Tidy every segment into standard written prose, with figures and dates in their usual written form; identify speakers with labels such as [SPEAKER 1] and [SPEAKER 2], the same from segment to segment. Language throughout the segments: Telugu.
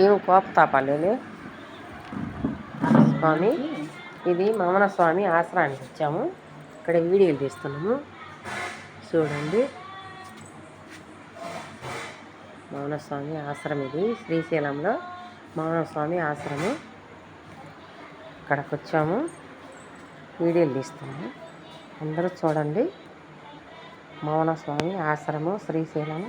[SPEAKER 1] ఏం కోపతాపాలేలే స్వామి. ఇది మమన స్వామి ఆశ్రమానికి వచ్చాము. ఇక్కడ వీడియోలు తీస్తున్నాము చూడండి. మౌనస్వామి ఆశ్రమం ఇది శ్రీశైలంలో మౌనస్వామి ఆశ్రమం. ఇక్కడికి వచ్చాము, వీడియోలు తీస్తున్నాము. అందరూ చూడండి. మౌనస్వామి ఆశ్రమం శ్రీశైలం.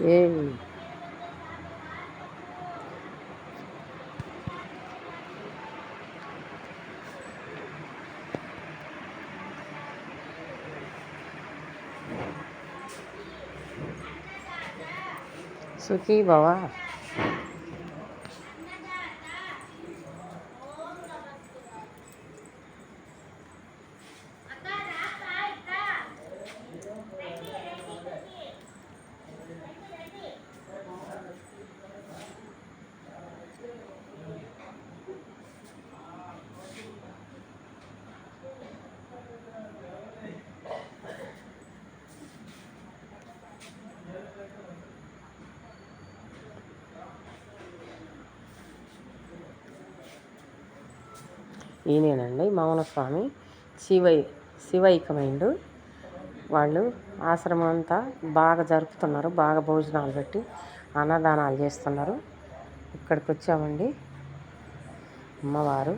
[SPEAKER 1] ఏ సుఖీ భవ. ఈయనేనండి మౌనస్వామి శివైకమైండు. వాళ్ళు ఆశ్రమం అంతా బాగా జరుపుతున్నారు, బాగా భోజనాలు పెట్టి అన్నదానాలు చేస్తున్నారు. ఇక్కడికి వచ్చామండి. అమ్మవారు